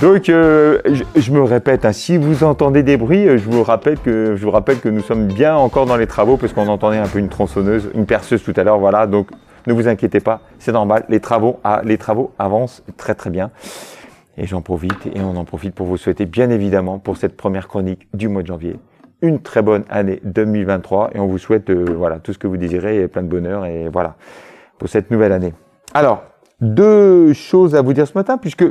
Donc, je me répète, hein, si vous entendez des bruits, je vous rappelle que nous sommes bien encore dans les travaux parce qu'on entendait un peu une tronçonneuse, une perceuse tout à l'heure, voilà. Donc, ne vous inquiétez pas, c'est normal, les travaux avancent très très bien. Et j'en profite et on en profite pour vous souhaiter bien évidemment pour cette première chronique du mois de janvier une très bonne année 2023 et on vous souhaite voilà tout ce que vous désirez et plein de bonheur et voilà pour cette nouvelle année. Alors, deux choses à vous dire ce matin puisque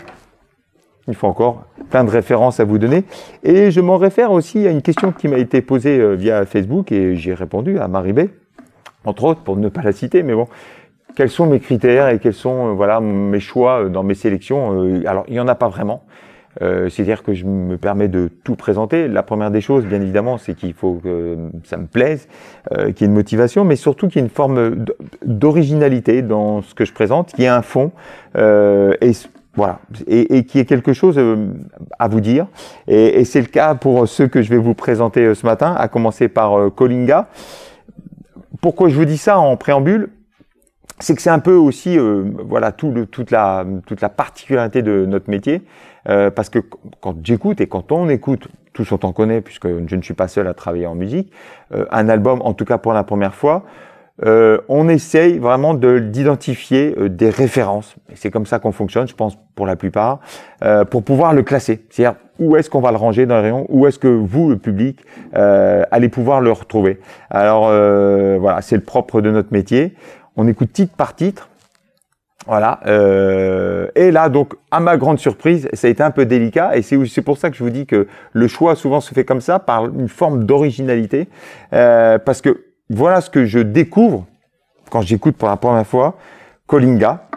il faut encore plein de références à vous donner et je m'en réfère aussi à une question qui m'a été posée via Facebook et j'y ai répondu à Marie-B, entre autres pour ne pas la citer, mais bon. Quels sont mes critères et quels sont voilà mes choix dans mes sélections alors, il n'y en a pas vraiment. C'est-à-dire que je me permets de tout présenter. La première des choses, bien évidemment, c'est qu'il faut que ça me plaise, qu'il y ait une motivation, mais surtout qu'il y ait une forme d'originalité dans ce que je présente, qu'il y ait un fond et voilà, et qu'il y ait quelque chose à vous dire. Et c'est le cas pour ceux que je vais vous présenter ce matin, à commencer par Colinga. Pourquoi je vous dis ça en préambule ? C'est que c'est un peu aussi voilà toute la particularité de notre métier parce que quand j'écoute et quand on écoute, tous on t'en connaît puisque je ne suis pas seul à travailler en musique, un album en tout cas pour la première fois, on essaye vraiment d'identifier des références. Et c'est comme ça qu'on fonctionne, je pense pour la plupart, pour pouvoir le classer. C'est-à-dire où est-ce qu'on va le ranger dans le rayon, où est-ce que vous, le public, allez pouvoir le retrouver. Alors voilà, c'est le propre de notre métier. On écoute titre par titre, voilà. Et là, donc, à ma grande surprise, ça a été un peu délicat, et c'est pour ça que je vous dis que le choix souvent se fait comme ça, par une forme d'originalité, parce que voilà ce que je découvre quand j'écoute pour la première fois Colinga.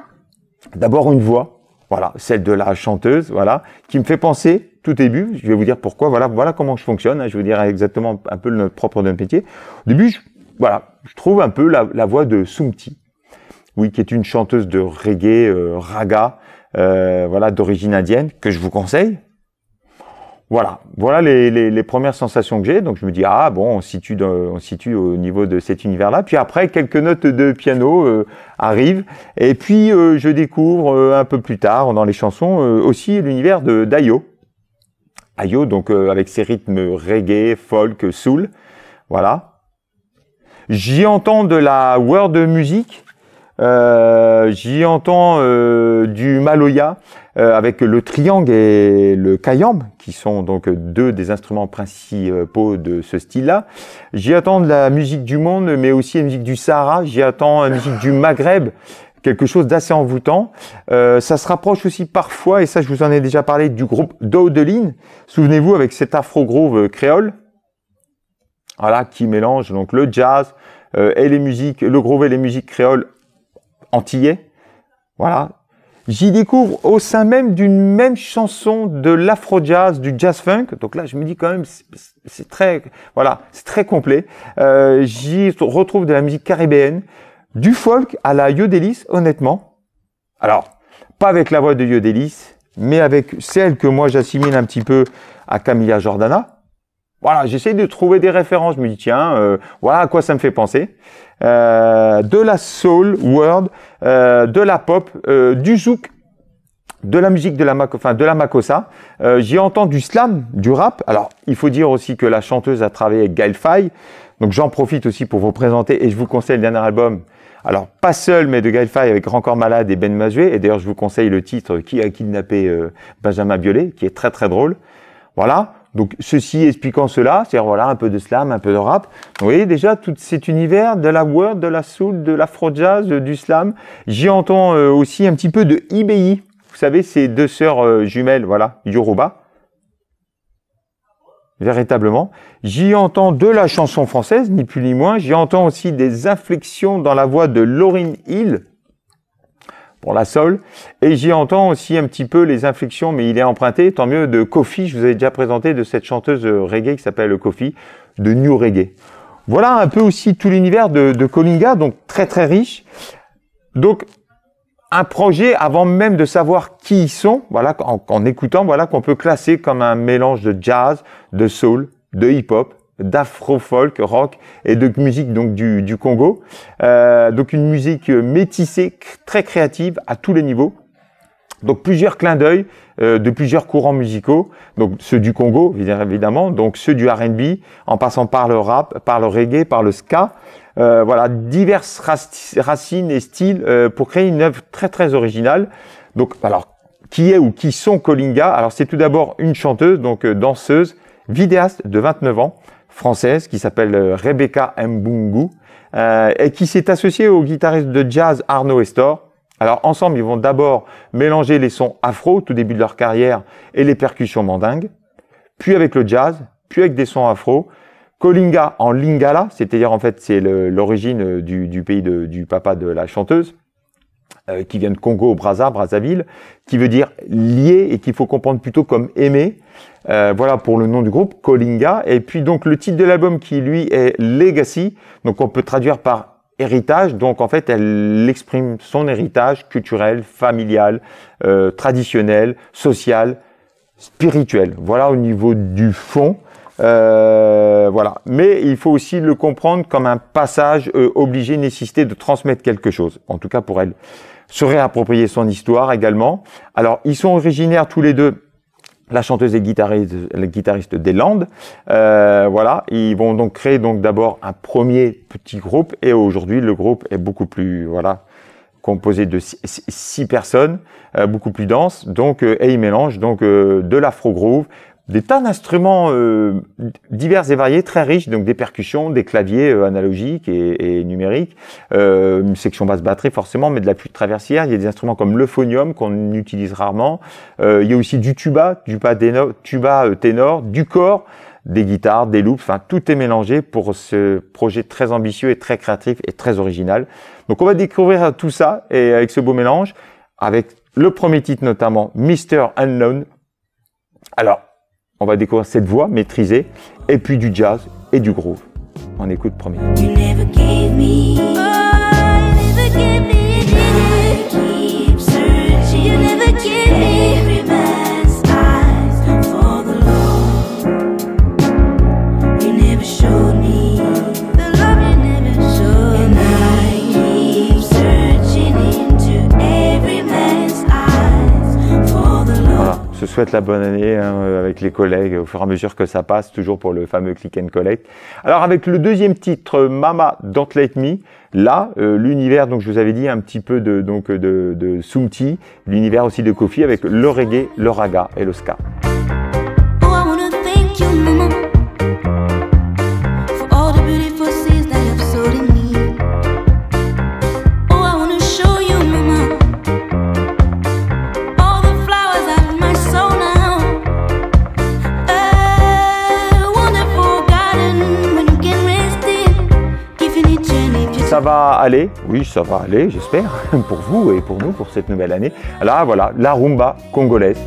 D'abord une voix, voilà, celle de la chanteuse, voilà, qui me fait penser tout début. Je vais vous dire pourquoi. Voilà comment je fonctionne. Hein, je vais vous dire exactement un peu le propre de notre métier. Au début, voilà, je trouve un peu la voix de Sumti, oui, qui est une chanteuse de reggae, raga, voilà, d'origine indienne, que je vous conseille. Voilà les premières sensations que j'ai. Donc je me dis ah bon, on se situe au niveau de cet univers-là. Puis après, quelques notes de piano arrivent, et puis je découvre un peu plus tard dans les chansons aussi l'univers de d'Ayo. Ayo, donc avec ses rythmes reggae, folk, soul, voilà. J'y entends de la world music, j'y entends du maloya avec le triangle et le kayamb qui sont donc deux des instruments principaux de ce style-là. J'y entends de la musique du monde, mais aussi la musique du Sahara. J'y entends la musique du Maghreb, quelque chose d'assez envoûtant. Ça se rapproche aussi parfois, et ça je vous en ai déjà parlé, du groupe Dodeline. Souvenez-vous avec cet afro-groove créole. Voilà, qui mélange donc le jazz et les musiques, le groove et les musiques créoles antillais. Voilà. J'y découvre au sein même d'une même chanson de l'afro-jazz, du jazz-funk. Donc là, je me dis quand même, c'est très, voilà, c'est très complet. J'y retrouve de la musique caribéenne, du folk à la Yodelis, honnêtement. Alors, pas avec la voix de Yodelis, mais avec celle que moi j'assimile un petit peu à Camilla Jordana. Voilà, j'essaie de trouver des références. Je me dis, tiens, voilà à quoi ça me fait penser. De la soul world, de la pop, du zouk, de la musique de la makossa. J'y entends du slam, du rap. Alors, il faut dire aussi que la chanteuse a travaillé avec Gaël Faye. Donc, j'en profite aussi pour vous présenter et je vous conseille le dernier album. Alors, pas seul, mais de Gaël Faye avec Grand Corps Malade et Ben Mazué. Et d'ailleurs, je vous conseille le titre Qui a kidnappé Benjamin Biolay, qui est très très drôle. Voilà. Donc, ceci expliquant cela, c'est-à-dire voilà, un peu de slam, un peu de rap. Vous voyez déjà tout cet univers de la world, de la soul, de l'afro-jazz, du slam. J'y entends aussi un petit peu de Ibeyi. Vous savez, ces deux sœurs jumelles, voilà, Yoruba. Véritablement. J'y entends de la chanson française, ni plus ni moins. J'y entends aussi des inflexions dans la voix de Lauryn Hill, pour la soul, et j'y entends aussi un petit peu les inflexions, mais il est emprunté, tant mieux, de Kofi. Je vous avais déjà présenté de cette chanteuse reggae qui s'appelle Kofi, de New Reggae. Voilà un peu aussi tout l'univers de Colinga, donc très très riche. Donc un projet avant même de savoir qui ils sont, voilà, en écoutant, voilà, qu'on peut classer comme un mélange de jazz, de soul, de hip-hop, d'afro-folk, rock et de musique donc du Congo. Donc une musique métissée, très créative à tous les niveaux. Donc plusieurs clins d'œil de plusieurs courants musicaux, donc ceux du Congo évidemment, donc ceux du R&B, en passant par le rap, par le reggae, par le ska, voilà, diverses racines et styles pour créer une œuvre très très originale. Donc alors, qui est ou qui sont Kolinga? Alors c'est tout d'abord une chanteuse, donc danseuse, vidéaste de 29 ans, française, qui s'appelle Rebecca Mbungu, et qui s'est associée au guitariste de jazz Arnaud Estor. Alors ensemble, ils vont d'abord mélanger les sons afro au tout début de leur carrière et les percussions mandingues, puis avec le jazz, puis avec des sons afro. Kolinga en lingala, c'est-à-dire en fait c'est l'origine du pays du papa de la chanteuse, qui vient de Congo, Brazzaville, qui veut dire lié et qu'il faut comprendre plutôt comme aimer. Voilà pour le nom du groupe, Kolinga. Et puis donc le titre de l'album qui lui est Legacy, donc on peut traduire par héritage, donc en fait elle exprime son héritage culturel, familial, traditionnel, social, spirituel. Voilà au niveau du fond. Voilà. Mais il faut aussi le comprendre comme un passage obligé, nécessité de transmettre quelque chose. En tout cas pour elle, se réapproprier son histoire également. Alors ils sont originaires tous les deux, la chanteuse et le guitariste des Landes. Voilà, ils vont donc créer donc d'abord un premier petit groupe et aujourd'hui le groupe est beaucoup plus composé de 6 personnes, beaucoup plus dense. Donc et ils mélangent donc de l'afro groove, des tas d'instruments divers et variés, très riches, donc des percussions, des claviers analogiques et numériques, une section basse batterie forcément, mais de la flûte traversière. Il y a des instruments comme l'euphonium qu'on utilise rarement. Il y a aussi du tuba ténor, du cor, des guitares, des loops, enfin tout est mélangé pour ce projet très ambitieux et très créatif et très original. Donc on va découvrir tout ça et avec ce beau mélange, avec le premier titre notamment, Mr. Unknown. Alors, on va découvrir cette voix maîtrisée, et puis du jazz et du groove. On écoute le premier. You never gave me, oh, you never gave me, you never keep searching, you never gave me every man's eyes for the Lord. You never showed me the love you never showed, and I keep searching into every man's eyes for the Lord. Voilà. Je souhaite la bonne année avec les collègues au fur et à mesure que ça passe, toujours pour le fameux click and collect. Alors avec le deuxième titre, Mama Don't Let Me, là l'univers, donc je vous avais dit un petit peu de Sumti, l'univers aussi de Kofi avec le reggae, le raga et le ska. Ça va aller, oui ça va aller, j'espère, pour vous et pour nous, pour cette nouvelle année. Là voilà, la rumba congolaise.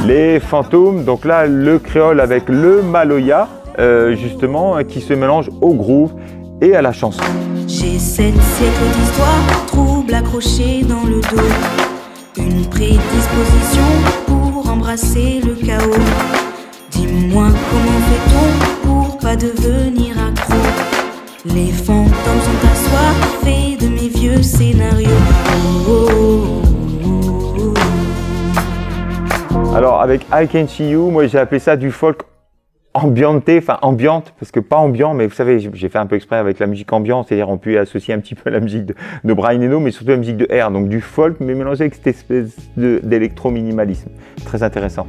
Les fantômes, donc là le créole avec le maloya, justement, qui se mélange au groove et à la chanson. J'ai 7 siècles d'histoire, trouble accroché dans le dos, une prédisposition pour embrasser le chaos. Dis-moi comment fait-on pour pas devenir accro? Les fantômes sont assoiffés de mes vieux scénarios. Oh, oh, oh. Alors avec I Can See You, moi j'ai appelé ça du folk ambianté, enfin ambiante, parce que pas ambiant, mais vous savez, j'ai fait un peu exprès avec la musique ambiante, c'est-à-dire on peut associer un petit peu la musique de Brian Eno, mais surtout la musique de R, donc du folk, mais mélangé avec cette espèce d'électro-minimalisme. Très intéressant.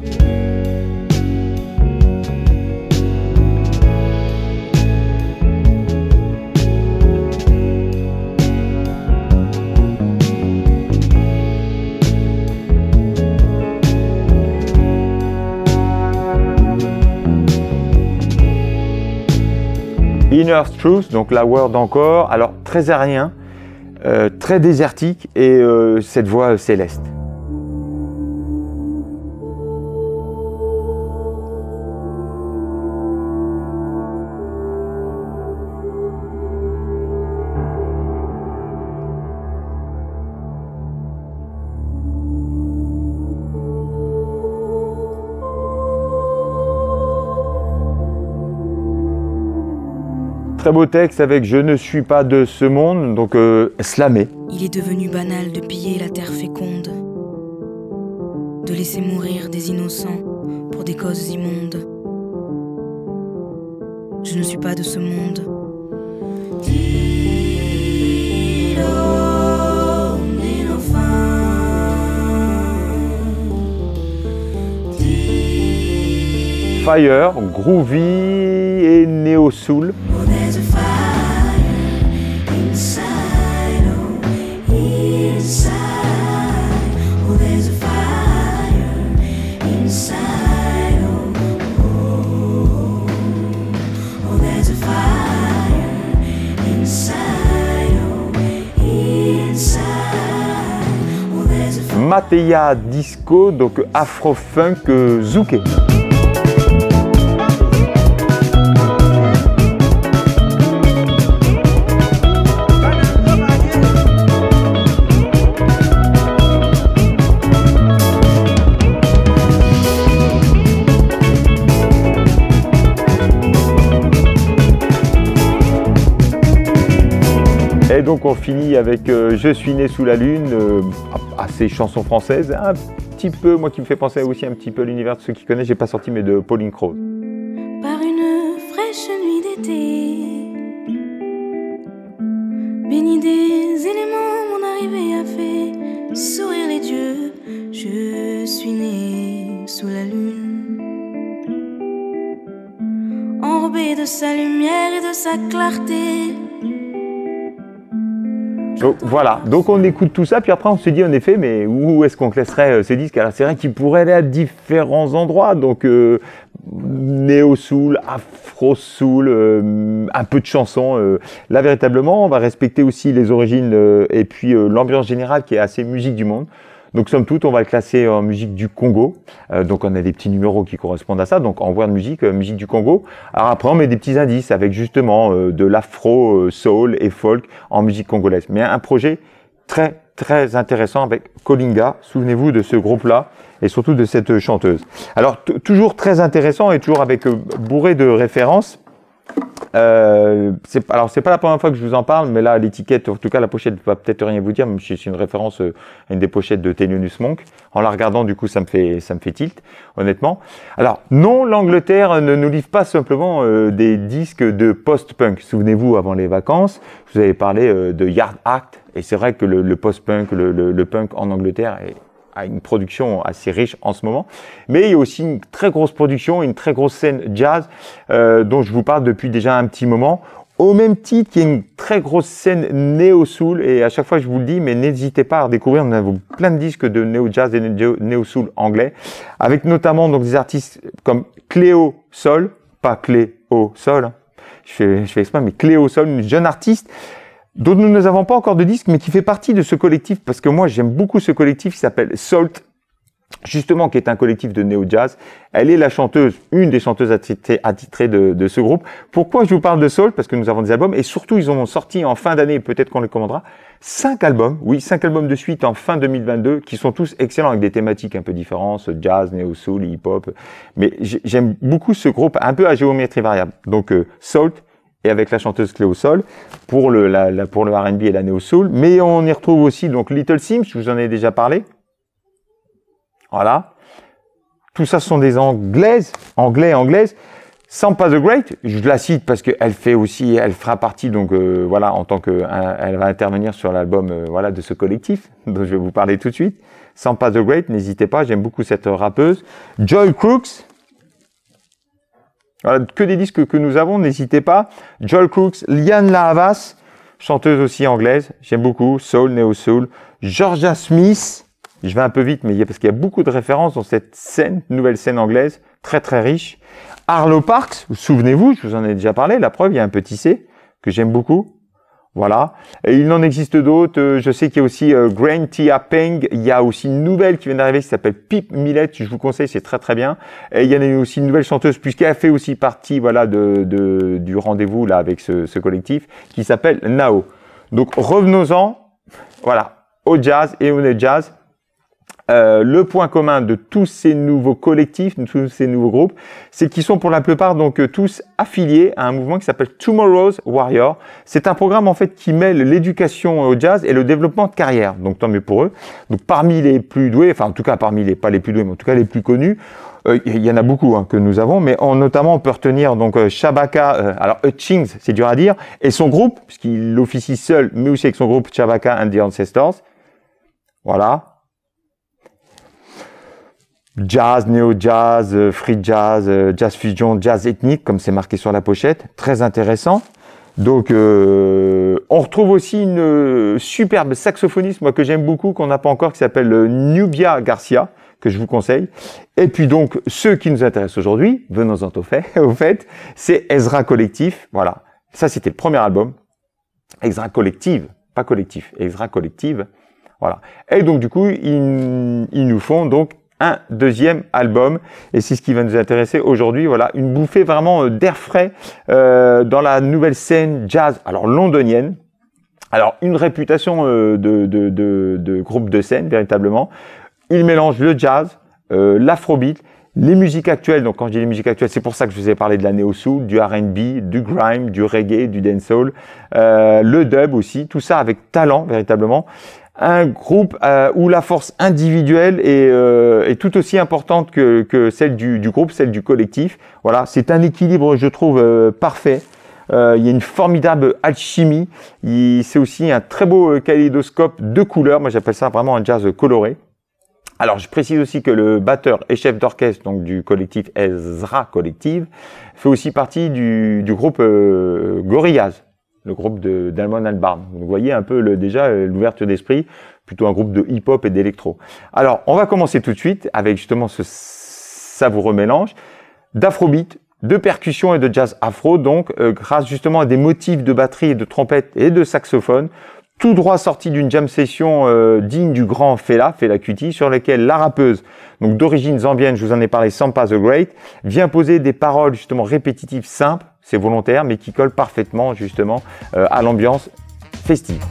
Inner Truth, donc la word encore, alors très aérien, très désertique et cette voix céleste. Très beau texte avec « Je ne suis pas de ce monde », donc slamé. Il est devenu banal de piller la terre féconde, de laisser mourir des innocents pour des causes immondes. Je ne suis pas de ce monde. Fire, groovy et néo-soul. Mateya Disco, donc afro-funk zouké. Et donc on finit avec Je suis né sous la lune, assez chanson française, un petit peu, moi qui me fait penser aussi un petit peu à l'univers de ceux qui connaissent, j'ai pas sorti mais de Pauline Croze. Par une fraîche nuit d'été, béni des éléments, mon arrivée a fait sourire les dieux. Je suis né sous la lune, enrobé de sa lumière et de sa clarté. Donc voilà, donc on écoute tout ça, puis après on se dit en effet, mais où est-ce qu'on classerait ces disques? Alors c'est vrai qu'ils pourraient aller à différents endroits, donc néo-soul, afro-soul, un peu de chansons. Là véritablement, on va respecter aussi les origines et puis l'ambiance générale qui est assez musique du monde. Donc somme toute, on va le classer en musique du Congo. Donc on a des petits numéros qui correspondent à ça. Donc en voix de musique, musique du Congo. Alors après, on met des petits indices avec justement de l'afro, soul et folk en musique congolaise. Mais un projet très très intéressant avec Kolinga. Souvenez-vous de ce groupe-là et surtout de cette chanteuse. Alors toujours très intéressant et toujours avec bourré de références. Alors c'est pas la première fois que je vous en parle, mais là l'étiquette, en tout cas la pochette va peut-être rien vous dire, même si c'est une référence à une des pochettes de Thelonious Monk. En la regardant, du coup, ça me fait tilt, honnêtement. Alors non, l'Angleterre ne nous livre pas simplement des disques de post-punk. Souvenez-vous, avant les vacances, je vous avais parlé de Yard Act, et c'est vrai que le post-punk, le punk en Angleterre a une production assez riche en ce moment, mais il y a aussi une très grosse production, une très grosse scène jazz dont je vous parle depuis déjà un petit moment, au même titre qu'il y a une très grosse scène néo-soul, et à chaque fois je vous le dis, mais n'hésitez pas à redécouvrir, on a plein de disques de néo-jazz et néo-soul anglais, avec notamment donc des artistes comme Cléo Sol, pas Cléo Sol, hein. je fais exprès, mais Cléo Sol, une jeune artiste, dont nous n'avons pas encore de disque, mais qui fait partie de ce collectif, parce que moi j'aime beaucoup ce collectif qui s'appelle Salt, justement, qui est un collectif de néo-jazz. Elle est la chanteuse, une des chanteuses attitrées de ce groupe. Pourquoi je vous parle de Salt? Parce que nous avons des albums, et surtout ils ont sorti en fin d'année, peut-être qu'on les commandera, 5 albums, oui, 5 albums de suite en fin 2022, qui sont tous excellents, avec des thématiques un peu différentes, jazz, néo-soul, hip-hop. Mais j'aime beaucoup ce groupe, un peu à géométrie variable. Donc Salt, et avec la chanteuse Cléo Sol pour le R&B et la néo-soul. Mais on y retrouve aussi donc Little Sims, je vous en ai déjà parlé. Voilà. Tout ça ce sont des anglaises. Sampa the Great, je la cite parce qu'elle fera partie, donc voilà, en tant que, elle va intervenir sur l'album voilà, de ce collectif, dont je vais vous parler tout de suite. Sampa the Great, n'hésitez pas, j'aime beaucoup cette rappeuse. Joy Crooks. Voilà, que des disques que nous avons, n'hésitez pas. Joel Crooks, Liane Lahavas, chanteuse aussi anglaise, j'aime beaucoup, soul, néo-soul. Georgia Smith, je vais un peu vite, mais parce qu'il y a beaucoup de références dans cette scène, nouvelle scène anglaise, très très riche. Arlo Parks, souvenez-vous, je vous en ai déjà parlé, la preuve, il y a un petit C que j'aime beaucoup. Voilà. Et il en existe d'autres. Je sais qu'il y a aussi Grain Tia Peng. Il y a aussi une nouvelle qui vient d'arriver qui s'appelle Pip Millet. Je vous conseille, c'est très très bien. Et il y en a aussi une nouvelle chanteuse puisqu'elle a fait aussi partie voilà du rendez-vous là avec ce collectif qui s'appelle Nao. Donc revenons-en voilà au jazz et au net jazz Le point commun de tous ces nouveaux collectifs, de tous ces nouveaux groupes, c'est qu'ils sont pour la plupart donc tous affiliés à un mouvement qui s'appelle Tomorrow's Warrior. C'est un programme en fait qui mêle l'éducation au jazz et le développement de carrière. Donc tant mieux pour eux. Donc parmi les plus doués, enfin en tout cas parmi les pas les plus doués, mais en tout cas les plus connus, il y en a beaucoup que nous avons, mais notamment on peut retenir donc Shabaka, alors Hutchings, c'est dur à dire, et son groupe, puisqu'il officie seul, mais aussi avec son groupe Shabaka and the Ancestors. Voilà. Jazz, néo-jazz, free jazz, jazz fusion, jazz ethnique, comme c'est marqué sur la pochette. Très intéressant. Donc, on retrouve aussi une superbe saxophoniste, moi, que j'aime beaucoup, qu'on n'a pas encore, qui s'appelle Nubia Garcia, que je vous conseille. Et puis donc, ceux qui nous intéressent aujourd'hui, venons-en au fait, c'est Ezra Collective. Voilà. Ça, c'était le premier album. Ezra Collective, pas collectif, Ezra Collective. Voilà. Et donc, du coup, ils nous font donc un deuxième album, et c'est ce qui va nous intéresser aujourd'hui. Voilà, une bouffée vraiment d'air frais dans la nouvelle scène jazz, alors londonienne. Alors une réputation de groupe de scène véritablement. Il mélange le jazz, l'afrobeat, les musiques actuelles. Donc quand je dis les musiques actuelles, c'est pour ça que je vous ai parlé de la néo-soul, du R&B, du grime, du reggae, du dancehall, le dub aussi. Tout ça avec talent véritablement. Un groupe où la force individuelle est tout aussi importante que celle du groupe, celle du collectif. Voilà, c'est un équilibre, je trouve, parfait. Il y a une formidable alchimie. C'est aussi un très beau kaléidoscope de couleurs. Moi, j'appelle ça vraiment un jazz coloré. Alors, je précise aussi que le batteur et chef d'orchestre donc du collectif Ezra Collective fait aussi partie du groupe Gorillaz, le groupe de Damon Albarn. Vous voyez un peu déjà l'ouverture d'esprit, plutôt un groupe de hip-hop et d'électro. Alors, on va commencer tout de suite avec justement ce savoureux mélange d'afrobeat, de percussion et de jazz afro, donc grâce justement à des motifs de batterie et de trompette et de saxophone, tout droit sorti d'une jam session digne du grand Fela Kuti, sur lequel la rappeuse, donc d'origine zambienne, je vous en ai parlé, Sampa the Great, vient poser des paroles justement répétitives simples, c'est volontaire, mais qui collent parfaitement justement à l'ambiance festive.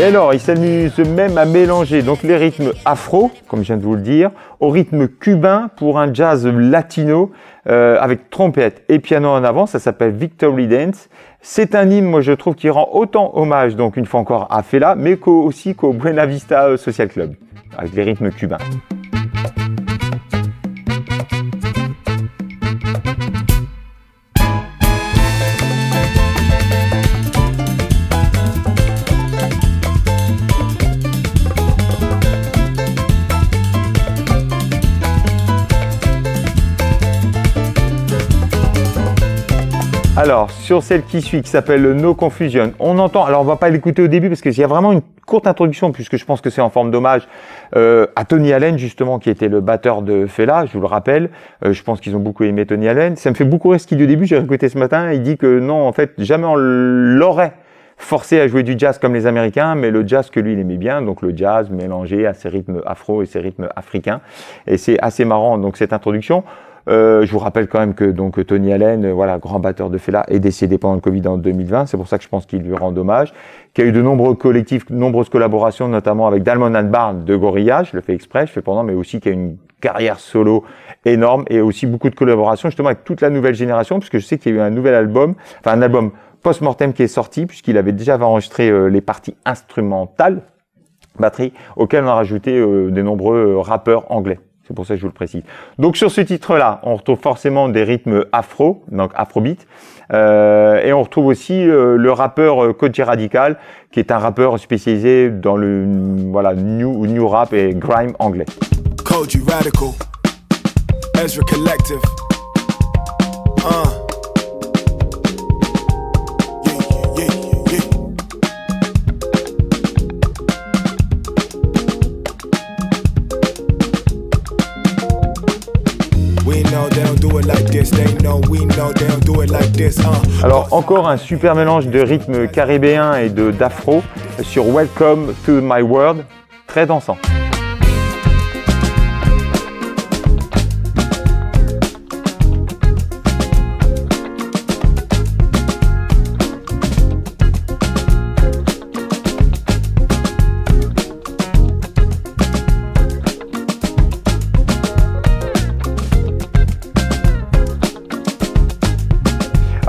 Et alors, il s'amuse même à mélanger donc les rythmes afro, comme je viens de vous le dire, au rythme cubain pour un jazz latino avec trompette et piano en avant. Ça s'appelle Victory Dance. C'est un hymne, moi je trouve, qui rend autant hommage, donc une fois encore, à Fela, mais aussi qu'au Buena Vista Social Club, avec les rythmes cubains. Alors, sur celle qui suit, qui s'appelle No Confusion, on entend, alors on va pas l'écouter au début parce qu'il y a vraiment une courte introduction, puisque je pense que c'est en forme d'hommage à Tony Allen, justement, qui était le batteur de Fela, je vous le rappelle. Je pense qu'ils ont beaucoup aimé Tony Allen. Ça me fait beaucoup rire ce qu'il dit au début, j'ai écouté ce matin, il dit que non, en fait, jamais on l'aurait forcé à jouer du jazz comme les Américains, mais le jazz que lui, il aimait bien, donc le jazz mélangé à ses rythmes afro et ses rythmes africains. Et c'est assez marrant, donc, cette introduction. Je vous rappelle quand même que donc Tony Allen, voilà, grand batteur de Fela, est décédé pendant le Covid en 2020. C'est pour ça que je pense qu'il lui rend hommage. Qu'il y a eu de nombreux collectifs, de nombreuses collaborations, notamment avec Damon Albarn de Gorillaz. Je le fais exprès, je fais pendant, mais aussi qu'il y a une carrière solo énorme et aussi beaucoup de collaborations justement avec toute la nouvelle génération, puisque je sais qu'il y a eu un nouvel album, enfin un album post-mortem qui est sorti, puisqu'il avait déjà enregistré les parties instrumentales, batterie, auxquelles on a rajouté des nombreux rappeurs anglais. C'est pour ça que je vous le précise. Donc sur ce titre-là, on retrouve forcément des rythmes afro, donc afrobeat, et on retrouve aussi le rappeur Kojey Radical, qui est un rappeur spécialisé dans le voilà new rap et grime anglais. Kojey Radical, Ezra Collective. We know they don't do it like this. They know we know they don't do it like Alors encore un super mélange de rythme caribéen et d'afro sur Welcome to My World, très dansant.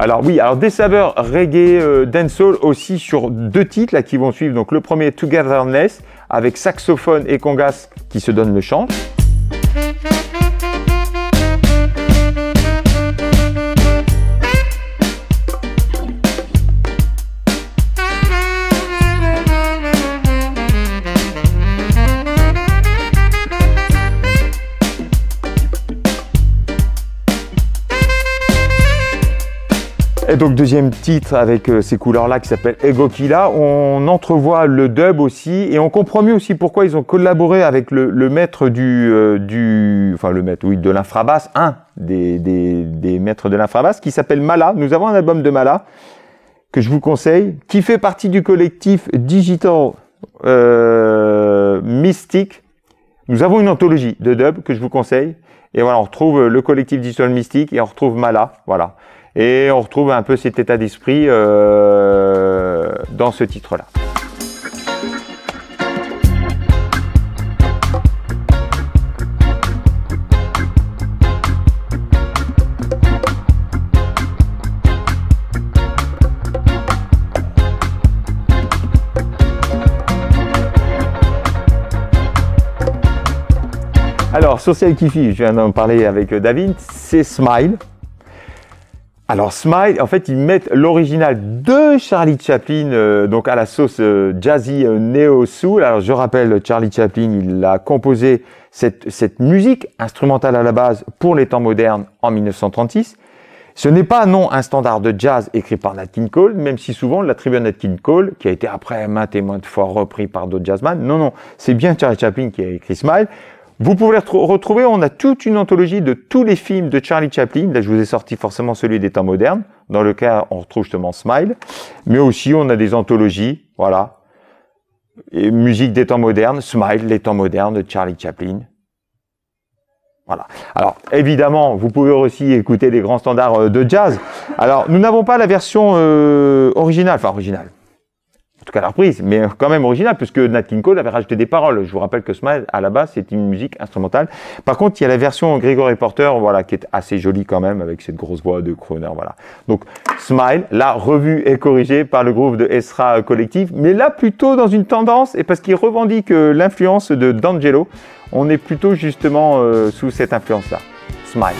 Alors oui, alors des saveurs reggae, dancehall aussi sur deux titres là qui vont suivre. Donc le premier Togetherness avec saxophone et congas qui se donnent le chant. Et donc deuxième titre avec ces couleurs-là qui s'appelle Ego Killa, on entrevoit le dub aussi et on comprend mieux aussi pourquoi ils ont collaboré avec le maître de l'infrabasse, un des maîtres de l'infrabasse qui s'appelle Mala. Nous avons un album de Mala que je vous conseille, qui fait partie du collectif Digital Mystic. Nous avons une anthologie de dub que je vous conseille et voilà, on retrouve le collectif Digital Mystic et on retrouve Mala, voilà. Et on retrouve un peu cet état d'esprit dans ce titre-là. Alors, sur celle qui fit, je viens d'en parler avec David, c'est Smile. Alors Smile, en fait, ils mettent l'original de Charlie Chaplin, donc à la sauce jazzy néo-soul. Alors je rappelle, Charlie Chaplin, il a composé cette musique instrumentale à la base pour les temps modernes en 1936. Ce n'est pas non un standard de jazz écrit par Nat King Cole, même si souvent l'attribue à Nat King Cole, qui a été après maintes et maintes fois repris par d'autres jazzman. Non, c'est bien Charlie Chaplin qui a écrit Smile. Vous pouvez les retrouver, on a toute une anthologie de tous les films de Charlie Chaplin. Là, je vous ai sorti forcément celui des temps modernes. Dans le cas, on retrouve justement Smile. Mais aussi, on a des anthologies, voilà. Et musique des temps modernes, Smile, les temps modernes de Charlie Chaplin. Voilà. Alors, évidemment, vous pouvez aussi écouter les grands standards de jazz. Alors, nous n'avons pas la version originale, en tout cas la reprise, mais quand même originale, puisque Nat King Cole avait rajouté des paroles. Je vous rappelle que Smile, à la base, c'est une musique instrumentale. Par contre, il y a la version Gregory Porter, voilà, qui est assez jolie quand même, avec cette grosse voix de crooner, voilà. Donc, Smile, là, revue et corrigée par le groupe de Esra Collective, mais là, plutôt dans une tendance, et parce qu'il revendique l'influence de D'Angelo, on est plutôt justement sous cette influence-là. Smile.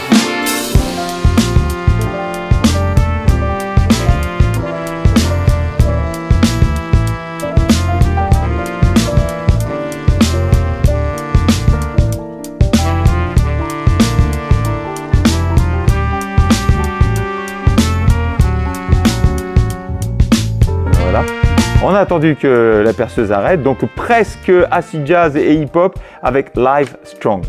On a attendu que la perceuse arrête, donc presque acid jazz et hip-hop avec Live Strong.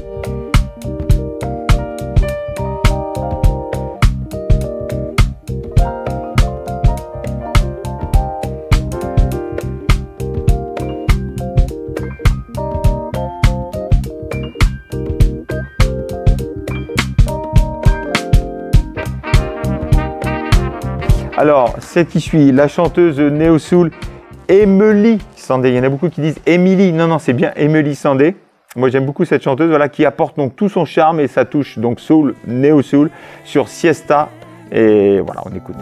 Alors, celle qui suit, la chanteuse néo-soul Emily Sandé. Il y en a beaucoup qui disent Emily. Non, c'est bien Emily Sandé. Moi, j'aime beaucoup cette chanteuse, voilà, qui apporte donc tout son charme et sa touche donc soul, néo-soul sur Siesta. Et voilà, on écoute.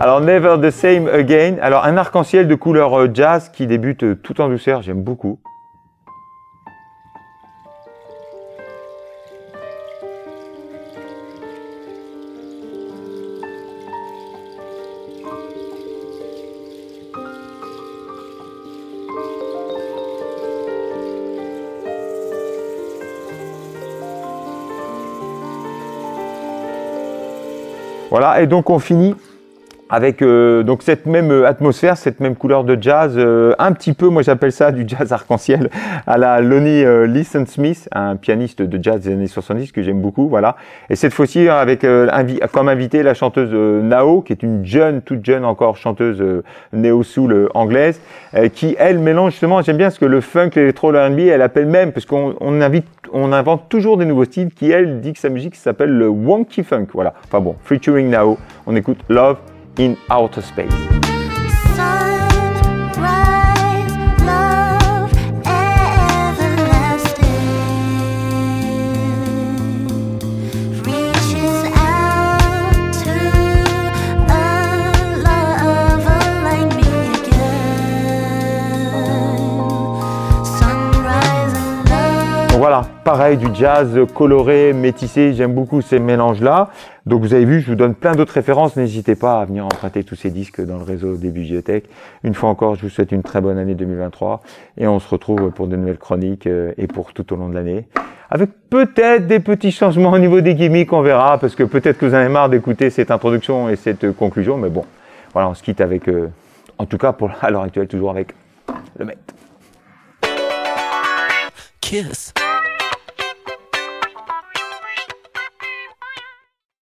Alors, Never the Same Again. Alors, un arc-en-ciel de couleur jazz qui débute tout en douceur. J'aime beaucoup. Voilà, et donc on finit avec donc cette même atmosphère, cette même couleur de jazz, un petit peu, moi j'appelle ça du jazz arc-en-ciel, à la Lonnie Liston Smith, un pianiste de jazz des années 70 que j'aime beaucoup, voilà. Et cette fois-ci avec comme invité la chanteuse Nao, qui est une toute jeune encore chanteuse néo-soul anglaise, qui elle mélange justement, j'aime bien parce que le funk, l'électro, le R&B, elle appelle même, parce qu'on invente toujours des nouveaux styles, qui elle dit que sa musique s'appelle le wonky funk, voilà. Enfin bon, featuring Nao, on écoute Love in Outer Space. Sunrise, love, everlasting, reaches out to a lover like me again. Sunrise and love. Donc voilà, pareil, du jazz coloré, métissé, j'aime beaucoup ces mélanges-là. Donc vous avez vu, je vous donne plein d'autres références, n'hésitez pas à venir emprunter tous ces disques dans le réseau des bibliothèques. Une fois encore, je vous souhaite une très bonne année 2023 et on se retrouve pour de nouvelles chroniques et pour tout au long de l'année. Avec peut-être des petits changements au niveau des gimmicks, on verra, parce que peut-être que vous en avez marre d'écouter cette introduction et cette conclusion, mais bon, voilà, on se quitte avec, en tout cas à l'heure actuelle, toujours avec le maître. Kiss.